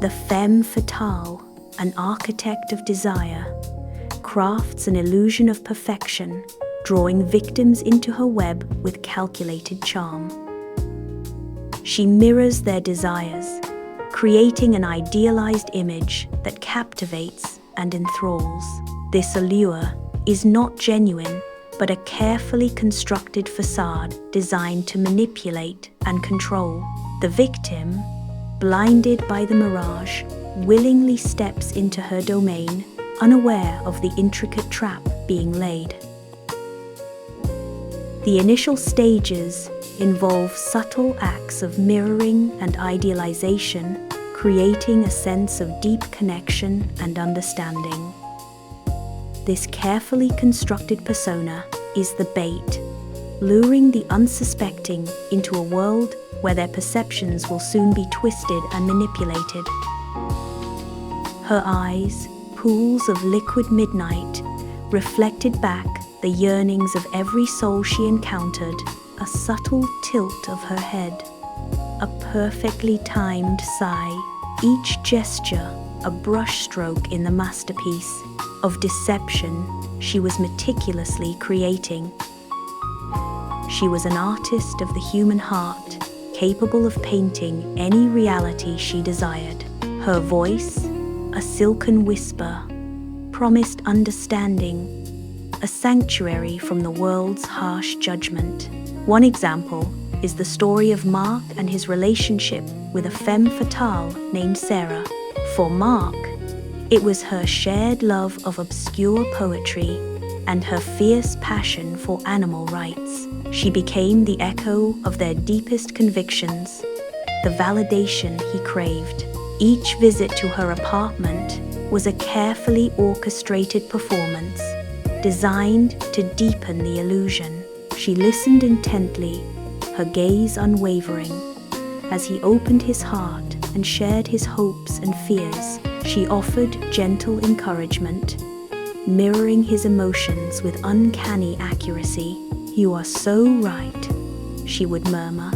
The femme fatale, an architect of desire, crafts an illusion of perfection, drawing victims into her web with calculated charm. She mirrors their desires, creating an idealized image that captivates and enthralls. This allure is not genuine, but a carefully constructed facade designed to manipulate and control. The victim, blinded by the mirage, willingly steps into her domain, unaware of the intricate trap being laid. The initial stages involve subtle acts of mirroring and idealization, creating a sense of deep connection and understanding. This carefully constructed persona is the bait, luring the unsuspecting into a world where their perceptions will soon be twisted and manipulated. Her eyes, pools of liquid midnight, reflected back the yearnings of every soul she encountered, a subtle tilt of her head, a perfectly timed sigh, each gesture a brushstroke in the masterpiece of deception she was meticulously creating. She was an artist of the human heart, capable of painting any reality she desired. Her voice, a silken whisper, promised understanding, a sanctuary from the world's harsh judgment. One example is the story of Mark and his relationship with a femme fatale named Sarah. For Mark, it was her shared love of obscure poetry and her fierce passion for animal rights. She became the echo of their deepest convictions, the validation he craved. Each visit to her apartment was a carefully orchestrated performance, designed to deepen the illusion. She listened intently, her gaze unwavering. As he opened his heart and shared his hopes and fears, she offered gentle encouragement, mirroring his emotions with uncanny accuracy. "You are so right," she would murmur,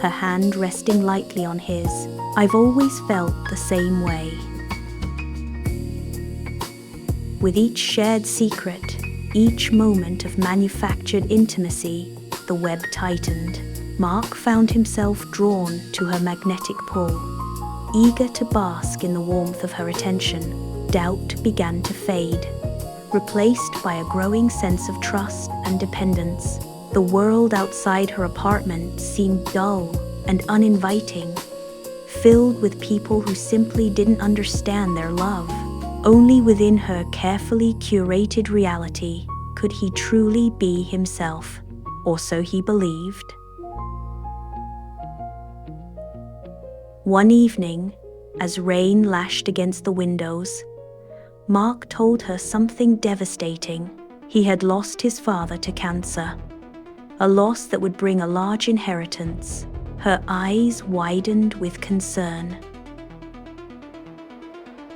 her hand resting lightly on his. "I've always felt the same way." With each shared secret, each moment of manufactured intimacy, the web tightened. Mark found himself drawn to her magnetic pull. Eager to bask in the warmth of her attention, doubt began to fade, replaced by a growing sense of trust and dependence. The world outside her apartment seemed dull and uninviting, filled with people who simply didn't understand their love. Only within her carefully curated reality could he truly be himself, or so he believed. One evening, as rain lashed against the windows, Mark told her something devastating. He had lost his father to cancer, a loss that would bring a large inheritance. Her eyes widened with concern.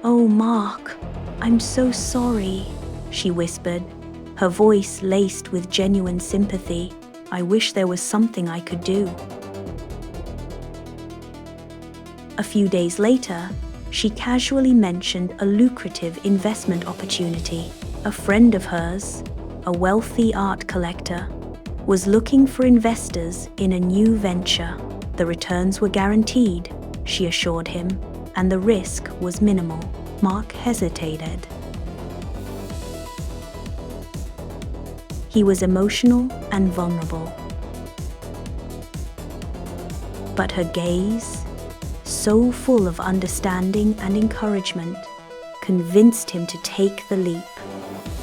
"Oh, Mark, I'm so sorry," she whispered, her voice laced with genuine sympathy. "I wish there was something I could do." A few days later, she casually mentioned a lucrative investment opportunity. A friend of hers, a wealthy art collector, was looking for investors in a new venture. The returns were guaranteed, she assured him, and the risk was minimal. Mark hesitated. He was emotional and vulnerable. But her gaze, so full of understanding and encouragement, convinced him to take the leap.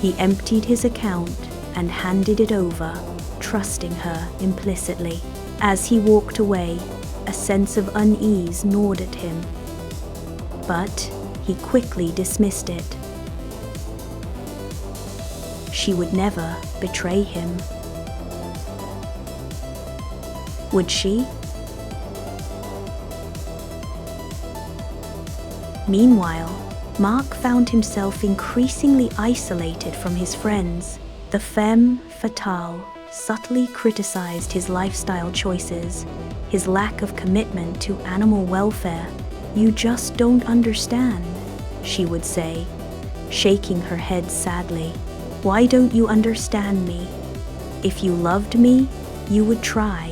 He emptied his account and handed it over, trusting her implicitly. As he walked away, a sense of unease gnawed at him, but he quickly dismissed it. She would never betray him. Would she? Meanwhile, Mark found himself increasingly isolated from his friends. The femme fatale subtly criticized his lifestyle choices, his lack of commitment to animal welfare, "You just don't understand," she would say, shaking her head sadly. "Why don't you understand me? If you loved me, you would try."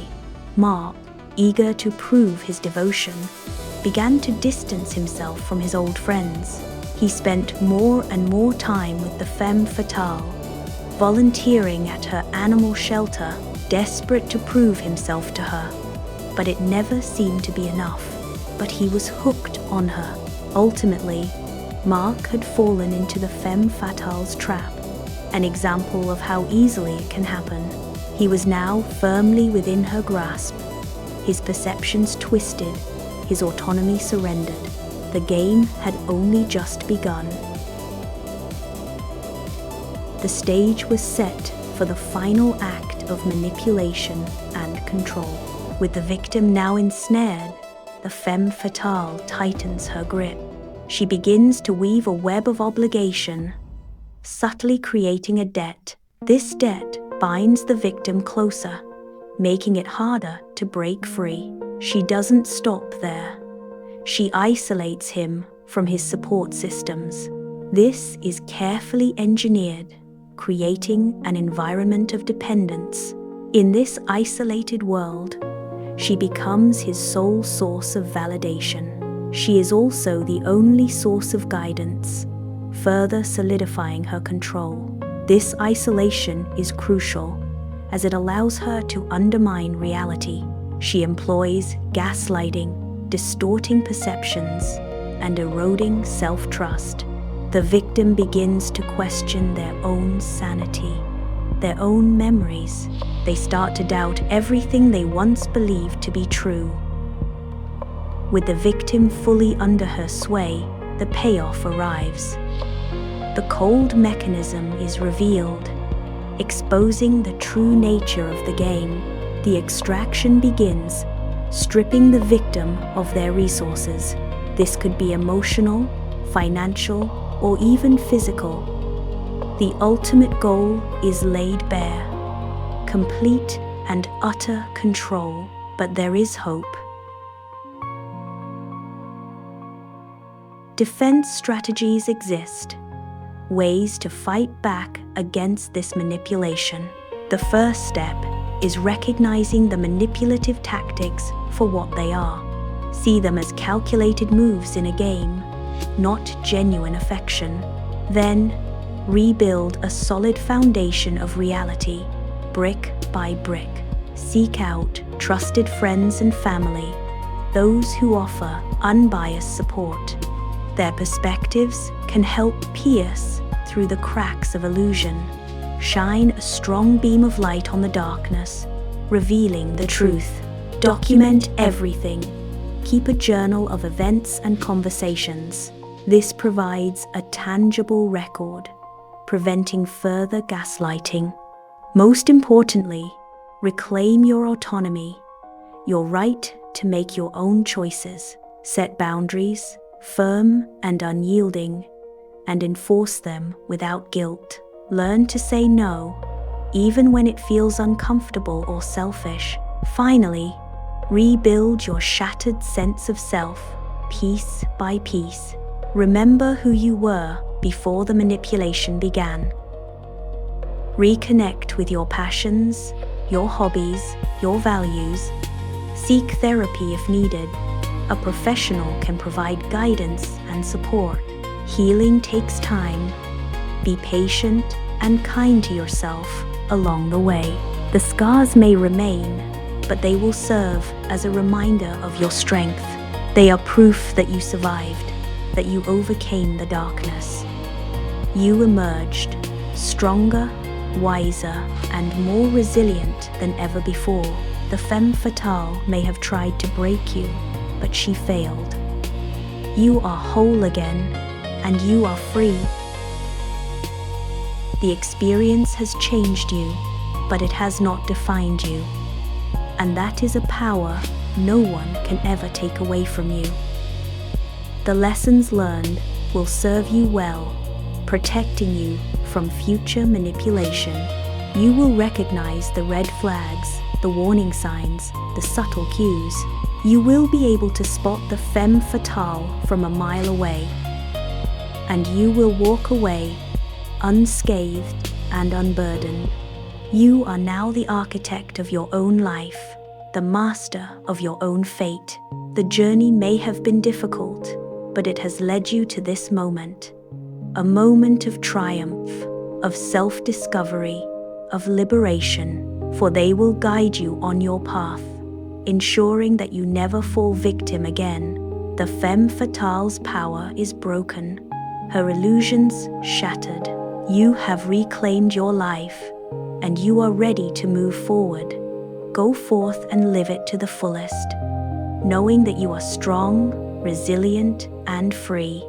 Mark, eager to prove his devotion, began to distance himself from his old friends. He spent more and more time with the Femme Fatale, volunteering at her animal shelter, desperate to prove himself to her. But it never seemed to be enough. But he was hooked on her. Ultimately, Mark had fallen into the Femme Fatale's trap, an example of how easily it can happen. He was now firmly within her grasp. His perceptions twisted, his autonomy surrendered. The game had only just begun. The stage was set for the final act of manipulation and control. With the victim now ensnared, the Femme Fatale tightens her grip. She begins to weave a web of obligation, subtly creating a debt. This debt binds the victim closer, making it harder to break free. She doesn't stop there. She isolates him from his support systems. This is carefully engineered, creating an environment of dependence. In this isolated world, she becomes his sole source of validation. She is also the only source of guidance, further solidifying her control. This isolation is crucial, as it allows her to undermine reality. She employs gaslighting, distorting perceptions, and eroding self-trust. The victim begins to question their own sanity, their own memories. They start to doubt everything they once believed to be true. With the victim fully under her sway, the payoff arrives. The cold mechanism is revealed, exposing the true nature of the game. The extraction begins, stripping the victim of their resources. This could be emotional, financial, or even physical. The ultimate goal is laid bare, complete and utter control. But there is hope. Defense strategies exist, ways to fight back against this manipulation. The first step is recognizing the manipulative tactics for what they are. See them as calculated moves in a game, not genuine affection. Then, rebuild a solid foundation of reality, brick by brick. Seek out trusted friends and family, those who offer unbiased support. Their perspectives can help pierce through the cracks of illusion. Shine a strong beam of light on the darkness, revealing the truth. Document everything. Keep a journal of events and conversations. This provides a tangible record, preventing further gaslighting. Most importantly, reclaim your autonomy, your right to make your own choices. Set boundaries, firm and unyielding, and enforce them without guilt. Learn to say no, even when it feels uncomfortable or selfish. Finally, rebuild your shattered sense of self, piece by piece. Remember who you were before the manipulation began. Reconnect with your passions, your hobbies, your values. Seek therapy if needed. A professional can provide guidance and support. Healing takes time. Be patient and kind to yourself along the way. The scars may remain, but they will serve as a reminder of your strength. They are proof that you survived, that you overcame the darkness. You emerged stronger, wiser, and more resilient than ever before. The Femme Fatale may have tried to break you, but she failed. You are whole again, and you are free. The experience has changed you, but it has not defined you. And that is a power no one can ever take away from you. The lessons learned will serve you well, protecting you from future manipulation. You will recognize the red flags, the warning signs, the subtle cues. You will be able to spot the femme fatale from a mile away, and you will walk away unscathed and unburdened. You are now the architect of your own life, the master of your own fate. The journey may have been difficult, but it has led you to this moment. A moment of triumph, of self-discovery, of liberation, for they will guide you on your path, ensuring that you never fall victim again. The femme fatale's power is broken, her illusions shattered. You have reclaimed your life, and you are ready to move forward. Go forth and live it to the fullest, knowing that you are strong, resilient, and free.